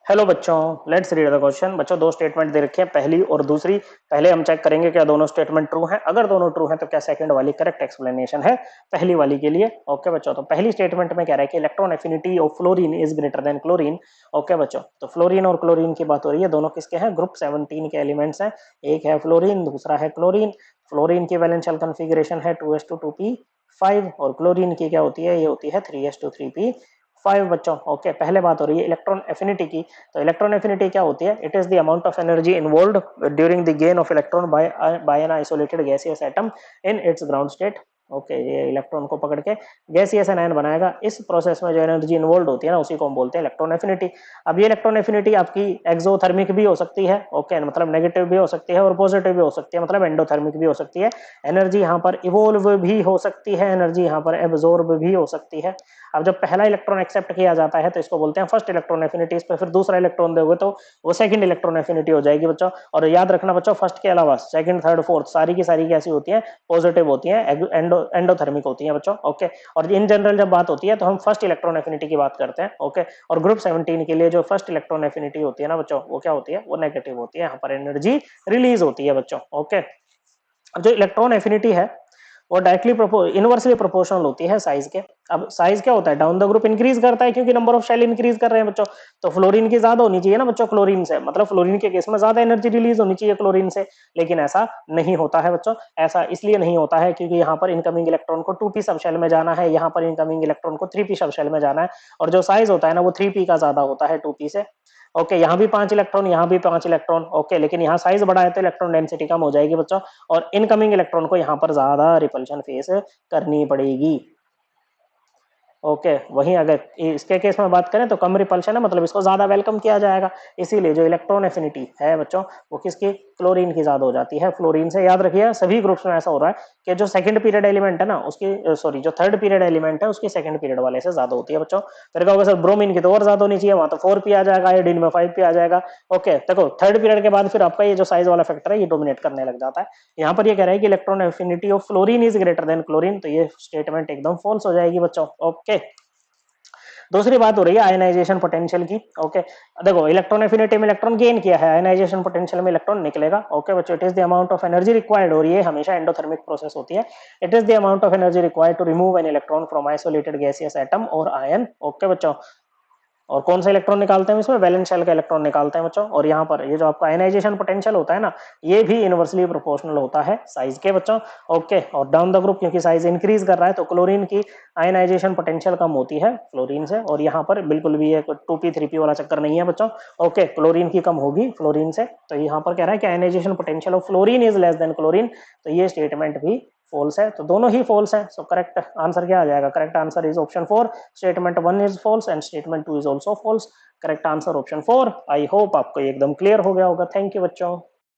Hello बच्चों, let's read the question. बच्चों दो स्टेटमेंट दे रखे हैं, पहली और दूसरी। पहले हम चेक करेंगे क्या दोनों स्टेटमेंट ट्रू हैं। अगर दोनों ट्रू हैं तो क्या सेकंड वाली करेक्ट एक्सप्लेनेशन है पहली वाली के लिए। ओके बच्चों, तो पहली स्टेटमेंट में कह रहा है कि electron affinity of fluorine is greater than chlorine. Okay बच्चों, तो फ्लोरीन और क्लोरीन की बात हो रही है। दोनों किसके हैं? ग्रुप 17 के एलिमेंट्स हैं। एक है फ्लोरीन, दूसरा है क्लोरीन। फ्लोरीन की वैलेंशियल कॉन्फ़िगरेशन है 2s2 2p5 और क्लोरीन की क्या होती है? ये होती है 3s2 3p5 बच्चों। ओके, पहले बात हो रही है इलेक्ट्रॉन एफिनिटी की। तो इलेक्ट्रॉन एफिनिटी क्या होती है? It is the amount of energy involved during the gain of electron by an isolated gaseous atom in its ground state. Okay, ये इलेक्ट्रॉन को पकड़ के गैसियस एनायन बनाएगा। इस प्रोसेस में जो एनर्जी इन्वॉल्व होती है ना, उसी को हम बोलते हैं इलेक्ट्रॉन एफिनिटी। अब ये इलेक्ट्रॉन एफिनिटी आपकी एक्सोथर्मिक भी हो सकती है। ओके, मतलब नेगेटिव भी हो सकती है और पॉजिटिव भी हो सकती है, मतलब एंडोथर्मिक भी हो सकती है। एनर्जी यहाँ पर इवोल्व भी हो सकती है, एनर्जी यहाँ पर एब्जॉर्ब भी हो सकती है। अब जब पहला इलेक्ट्रॉन एक्सेप्ट किया जाता है तो इसको बोलते हैं फर्स्ट इलेक्ट्रॉन एफिनिटी। इस पर फिर दूसरा इलेक्ट्रॉन दोगे तो वो सेकंड इलेक्ट्रॉन एफिनिटी हो जाएगी बच्चों। और याद रखना बच्चों, फर्स्ट के अलावा सेकंड, थर्ड, फोर्थ सारी की सारी कैसी होती है? पॉजिटिव होती है, एंडोथर्मिक होती है बच्चों। ओके, और इन जनरल जब बात होती है तो हम फर्स्ट इलेक्ट्रॉन एफिनिटी की बात करते हैं। ओके, और ग्रुप 17 के लिए जो फर्स्ट इलेक्ट्रॉन एफिनिटी होती है ना बच्चों, वो क्या होती है? वो नेगेटिव होती है। यहाँ पर एनर्जी रिलीज होती है बच्चों। ओके, अब जो इलेक्ट्रॉन एफिनिटी है वो डायरेक्टली इनवर्सली प्रोपोर्शनल होती है साइज के। अब साइज क्या होता है? डाउन द ग्रुप इंक्रीज करता है क्योंकि नंबर ऑफ शेल इंक्रीज कर रहे हैं बच्चों। तो फ्लोरीन की ज्यादा होनी चाहिए ना बच्चों क्लोरीन से, मतलब फ्लोरीन के केस में ज्यादा एनर्जी रिलीज होनी चाहिए क्लोरीन से। लेकिन ऐसा नहीं होता है बच्चों। ऐसा इसलिए नहीं होता है क्योंकि यहाँ पर इनकमिंग इलेक्ट्रॉन को 2p सब शेल में जाना है, यहाँ पर इनकमिंग इलेक्ट्रॉन को 3p सब शेल में जाना है। और जो साइज होता है ना वो 3p का ज्यादा होता है 2p से। ओके, यहाँ भी 5 इलेक्ट्रॉन, यहाँ भी 5 इलेक्ट्रॉन। ओके, लेकिन यहाँ साइज बड़ा है तो इलेक्ट्रॉन डेंसिटी कम हो जाएगी बच्चों, और इनकमिंग इलेक्ट्रॉन को यहाँ पर ज्यादा रिपल्शन फेस करनी पड़ेगी। ओके, वहीं अगर इसके केस में बात करें तो कम रिपल्शन है, मतलब इसको ज्यादा वेलकम किया जाएगा। इसीलिए जो इलेक्ट्रॉन एफिनिटी है बच्चों वो किसकी? क्लोरीन की ज्यादा हो जाती है फ्लोरीन से। याद रखिए सभी ग्रुप्स में ऐसा हो रहा है कि जो सेकंड पीरियड एलिमेंट है ना उसकी, सॉरी, जो थर्ड पीरियड एलिमेंट है उसकी सेकंड पीरियड वाले से ज्यादा होती है बच्चों। फिर कहोगे सर ब्रोमीन की तो और ज्यादा होनी चाहिए, वहां तो 4p आ जाएगा, आयोडीन में 5p आ जाएगा। ओके, देखो थर्ड पीरियड के बाद फिर आपका ये जो साइज वाला फैक्टर है ये डोमिनेट करने लग जाता है। यहाँ पर ये कह रहा है कि electron affinity of fluorine is greater than chlorine, तो ये स्टेटमेंट एकदम फॉल्स हो जाएगी बच्चों। ओके, दूसरी बात हो रही है आयनाइजेशन पोटेंशियल की। ओके, देखो इलेक्ट्रॉन एफिनिटी में इलेक्ट्रॉन गेन किया है, आयनाइजेशन पोटेंशियल में इलेक्ट्रॉन निकलेगा। ओके बच्चों, it is the amount of energy required, और ये हमेशा एंडोथर्मिक प्रोसेस होती है। It is the amount of energy required to remove an electron from isolated gaseous atom और आयन। ओके बच्चों, और कौन सा इलेक्ट्रॉन निकालते हैं इसमें? वैलेंस शेल का इलेक्ट्रॉन निकालते हैं बच्चों। और यहाँ पर ये जो आपका आयनाइजेशन पोटेंशियल होता है ना, ये भी इनवर्सली प्रोपोर्शनल होता है साइज के बच्चों। ओके, और डाउन द ग्रुप क्योंकि साइज इंक्रीज कर रहा है तो क्लोरीन की आयनाइजेशन पोटेंशियल कम होती है फ्लोरीन से, और यहाँ पर बिल्कुल भी ये 2p 3p वाला चक्कर नहीं है बच्चों। ओके, क्लोरीन की कम होगी फ्लोरीन से। तो यहाँ पर कह रहा है कि ionization potential of fluorine is less than chlorine, तो ये स्टेटमेंट भी फॉल्स है। तो दोनों ही फॉल्स है। सो करेक्ट आंसर क्या आ जाएगा? Correct answer is option 4, statement 1 is false and statement 2 is also false. Correct answer option 4। I hope आपको एकदम क्लियर हो गया होगा। थैंक यू बच्चों।